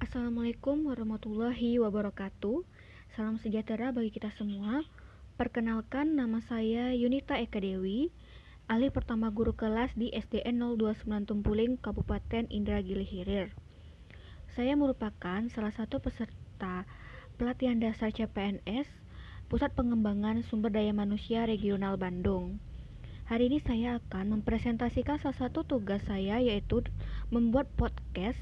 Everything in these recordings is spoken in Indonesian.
Assalamualaikum warahmatullahi wabarakatuh. Salam sejahtera bagi kita semua. Perkenalkan, nama saya Yunita Eka Dewi, alih pertama guru kelas di SDN 029 Tumpuling, Kabupaten Indragiri Hilir. Saya merupakan salah satu peserta pelatihan dasar CPNS, Pusat Pengembangan Sumber Daya Manusia Regional Bandung. Hari ini saya akan mempresentasikan salah satu tugas saya, yaitu membuat podcast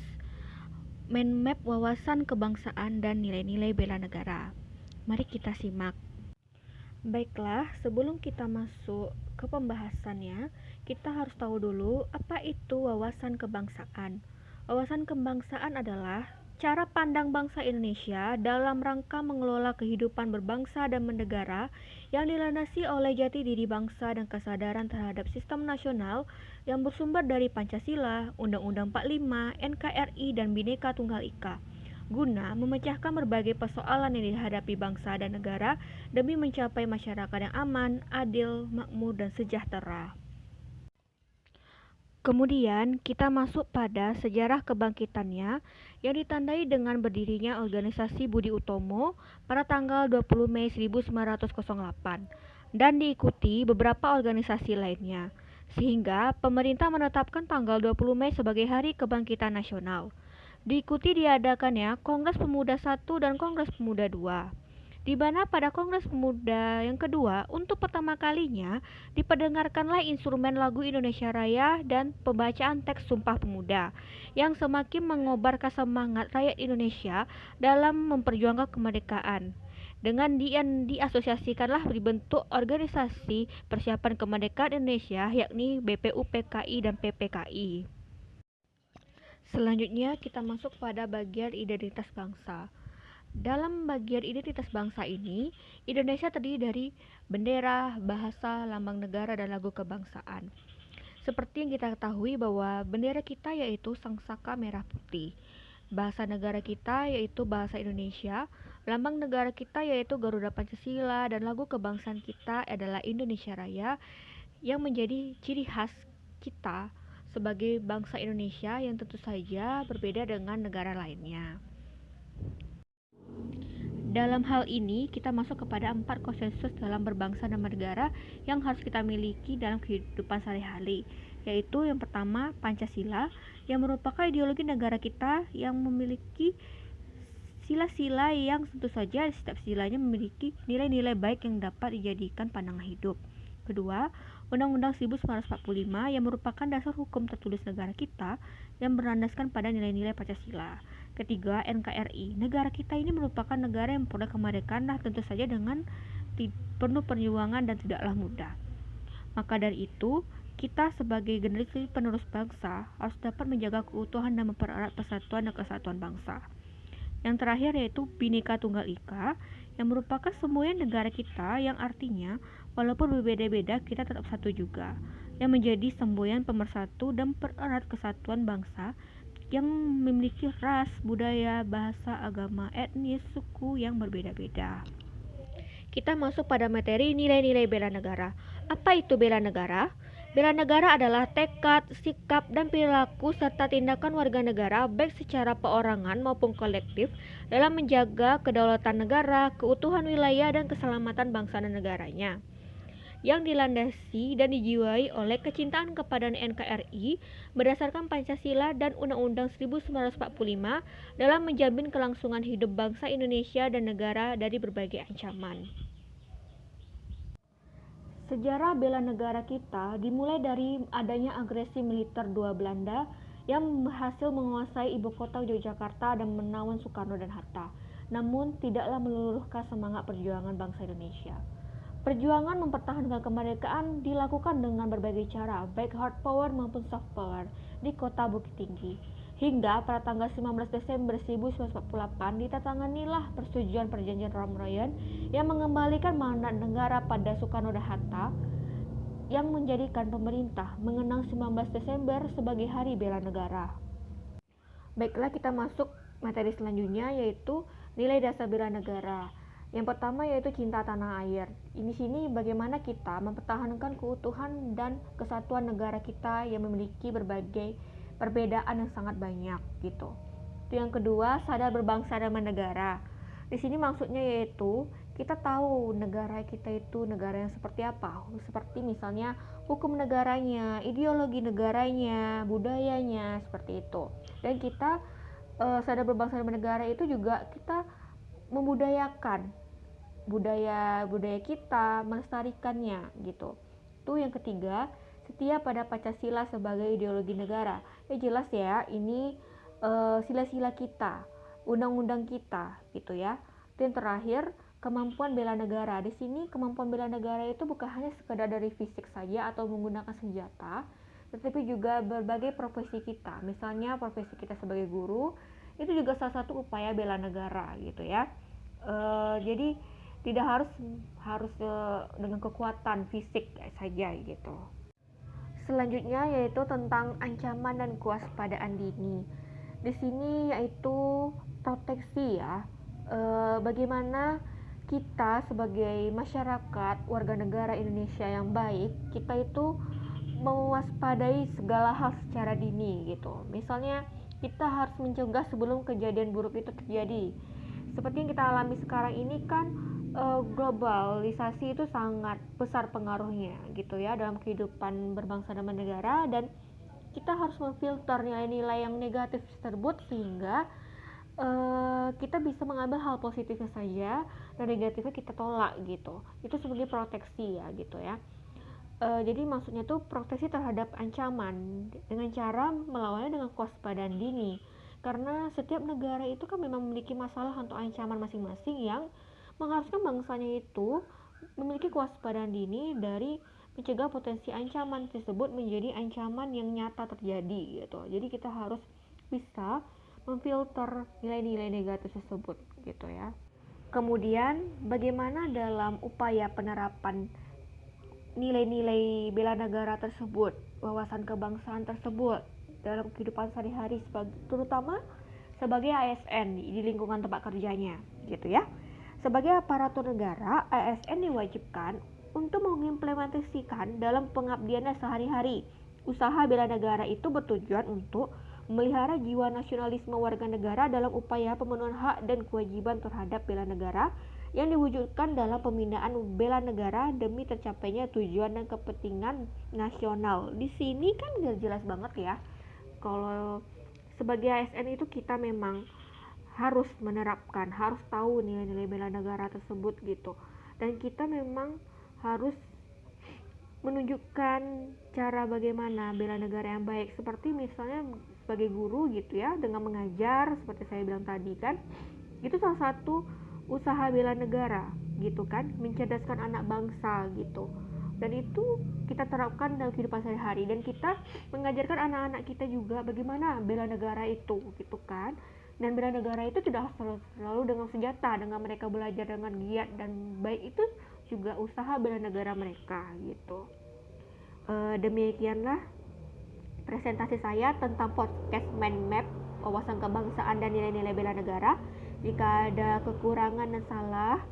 mind map wawasan kebangsaan dan nilai-nilai bela negara. Mari kita simak. Baiklah, sebelum kita masuk ke pembahasannya, kita harus tahu dulu apa itu wawasan kebangsaan. Wawasan kebangsaan adalah cara pandang bangsa Indonesia dalam rangka mengelola kehidupan berbangsa dan bernegara yang dilandasi oleh jati diri bangsa dan kesadaran terhadap sistem nasional yang bersumber dari Pancasila, Undang-Undang 45, NKRI, dan Bhinneka Tunggal Ika, guna memecahkan berbagai persoalan yang dihadapi bangsa dan negara demi mencapai masyarakat yang aman, adil, makmur, dan sejahtera. Kemudian kita masuk pada sejarah kebangkitannya yang ditandai dengan berdirinya organisasi Budi Utomo pada tanggal 20 Mei 1908 dan diikuti beberapa organisasi lainnya, sehingga pemerintah menetapkan tanggal 20 Mei sebagai Hari Kebangkitan Nasional. Diikuti diadakannya Kongres Pemuda I dan Kongres Pemuda II, di mana pada Kongres Pemuda yang kedua, untuk pertama kalinya diperdengarkanlah instrumen lagu Indonesia Raya dan pembacaan teks Sumpah Pemuda yang semakin mengobarkan semangat rakyat Indonesia dalam memperjuangkan kemerdekaan. Dengan diasosiasikanlah dibentuk organisasi persiapan kemerdekaan Indonesia, yakni BPU, PKI, dan PPKI. Selanjutnya kita masuk pada bagian identitas bangsa. Dalam bagian identitas bangsa ini, Indonesia terdiri dari bendera, bahasa, lambang negara, dan lagu kebangsaan. Seperti yang kita ketahui bahwa bendera kita yaitu sangsaka merah putih, bahasa negara kita yaitu bahasa Indonesia, lambang negara kita yaitu Garuda Pancasila, dan lagu kebangsaan kita adalah Indonesia Raya, yang menjadi ciri khas kita sebagai bangsa Indonesia yang tentu saja berbeda dengan negara lainnya. Dalam hal ini, kita masuk kepada 4 konsensus dalam berbangsa dan bernegara yang harus kita miliki dalam kehidupan sehari-hari, yaitu yang pertama, Pancasila, yang merupakan ideologi negara kita yang memiliki sila-sila yang tentu saja setiap silanya memiliki nilai-nilai baik yang dapat dijadikan pandangan hidup. Kedua, Undang-Undang 1945 yang merupakan dasar hukum tertulis negara kita yang berlandaskan pada nilai-nilai Pancasila. Ketiga, NKRI. Negara kita ini merupakan negara yang memperoleh kemerdekaan tentu saja dengan penuh perjuangan dan tidaklah mudah. Maka dari itu, kita sebagai generasi penerus bangsa harus dapat menjaga keutuhan dan mempererat persatuan dan kesatuan bangsa. Yang terakhir yaitu Bhinneka Tunggal Ika, yang merupakan semboyan negara kita yang artinya walaupun berbeda-beda kita tetap satu juga, yang menjadi semboyan pemersatu dan pererat kesatuan bangsa yang memiliki ras, budaya, bahasa, agama, etnis, suku yang berbeda-beda. Kita masuk pada materi nilai-nilai bela negara. Apa itu bela negara? Bela negara adalah tekad, sikap, dan perilaku serta tindakan warga negara baik secara perorangan maupun kolektif dalam menjaga kedaulatan negara, keutuhan wilayah, dan keselamatan bangsa dan negaranya, yang dilandasi dan dijiwai oleh kecintaan kepada NKRI berdasarkan Pancasila dan Undang-Undang 1945 dalam menjamin kelangsungan hidup bangsa Indonesia dan negara dari berbagai ancaman. Sejarah bela negara kita dimulai dari adanya agresi militer dua Belanda yang berhasil menguasai ibu kota Yogyakarta dan menawan Soekarno dan Hatta, namun tidaklah meluluhkan semangat perjuangan bangsa Indonesia. Perjuangan mempertahankan kemerdekaan dilakukan dengan berbagai cara, baik hard power maupun soft power, di kota Bukit Tinggi. Hingga pada tanggal 19 Desember 1948 ditandatanganilah persetujuan perjanjian Romorayan yang mengembalikan mandat negara pada Soekarno dan Hatta, yang menjadikan pemerintah mengenang 19 Desember sebagai Hari Bela Negara. Baiklah, kita masuk materi selanjutnya yaitu nilai dasar bela negara. Yang pertama yaitu cinta tanah air. Di sini bagaimana kita mempertahankan keutuhan dan kesatuan negara kita yang memiliki berbagai perbedaan yang sangat banyak gitu. Itu yang kedua, sadar berbangsa dan bernegara. Di sini maksudnya yaitu kita tahu negara kita itu negara yang seperti apa, seperti misalnya hukum negaranya, ideologi negaranya, budayanya, seperti itu. Dan kita sadar berbangsa dan bernegara itu juga kita membudayakan budaya kita, melestarikannya gitu. Itu yang ketiga, setia pada Pancasila sebagai ideologi negara. Ya jelas ya, ini sila-sila kita, undang-undang kita gitu ya. Dan terakhir, kemampuan bela negara. Di sini kemampuan bela negara itu bukan hanya sekedar dari fisik saja atau menggunakan senjata, tetapi juga berbagai profesi kita. Misalnya profesi kita sebagai guru, itu juga salah satu upaya bela negara gitu ya. Jadi tidak harus dengan kekuatan fisik saja gitu. Selanjutnya yaitu tentang ancaman dan kewaspadaan dini. Di sini yaitu proteksi ya. Bagaimana kita sebagai masyarakat warga negara Indonesia yang baik, kita itu mewaspadai segala hal secara dini gitu. Misalnya kita harus mencegah sebelum kejadian buruk itu terjadi. Seperti yang kita alami sekarang ini kan globalisasi itu sangat besar pengaruhnya gitu ya dalam kehidupan berbangsa dan bernegara, dan kita harus memfilter nilai-nilai yang negatif tersebut sehingga kita bisa mengambil hal positifnya saja dan negatifnya kita tolak gitu. Itu sebagai proteksi ya gitu ya. Jadi maksudnya tuh proteksi terhadap ancaman dengan cara melawannya dengan kewaspadaan dini, karena setiap negara itu kan memang memiliki masalah untuk ancaman masing-masing yang mengharuskan bangsanya itu memiliki kewaspadaan dini dari mencegah potensi ancaman tersebut menjadi ancaman yang nyata terjadi gitu. Jadi kita harus bisa memfilter nilai-nilai negatif tersebut gitu ya. Kemudian bagaimana dalam upaya penerapan nilai-nilai bela negara tersebut, wawasan kebangsaan tersebut dalam kehidupan sehari-hari, terutama sebagai ASN di lingkungan tempat kerjanya gitu ya. Sebagai aparatur negara, ASN diwajibkan untuk mengimplementasikan dalam pengabdiannya sehari-hari. Usaha bela negara itu bertujuan untuk memelihara jiwa nasionalisme warga negara dalam upaya pemenuhan hak dan kewajiban terhadap bela negara yang diwujudkan dalam pembinaan bela negara demi tercapainya tujuan dan kepentingan nasional. Di sini kan gak jelas banget ya. Kalau sebagai ASN itu kita memang harus menerapkan, harus tahu nilai-nilai bela negara tersebut gitu. Dan kita memang harus menunjukkan cara bagaimana bela negara yang baik, seperti misalnya sebagai guru gitu ya, dengan mengajar seperti saya bilang tadi kan. Itu salah satu usaha bela negara gitu kan, mencerdaskan anak bangsa gitu. Dan itu kita terapkan dalam kehidupan sehari-hari, dan kita mengajarkan anak-anak kita juga bagaimana bela negara itu gitu kan. Dan bela negara itu tidak selalu dengan senjata, dengan mereka belajar dengan giat dan baik, itu juga usaha bela negara mereka gitu. Demikianlah presentasi saya tentang podcast Mind Map, wawasan kebangsaan dan nilai-nilai bela negara. Jika ada kekurangan dan salah,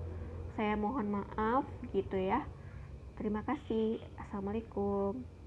saya mohon maaf gitu ya. Terima kasih. Assalamualaikum.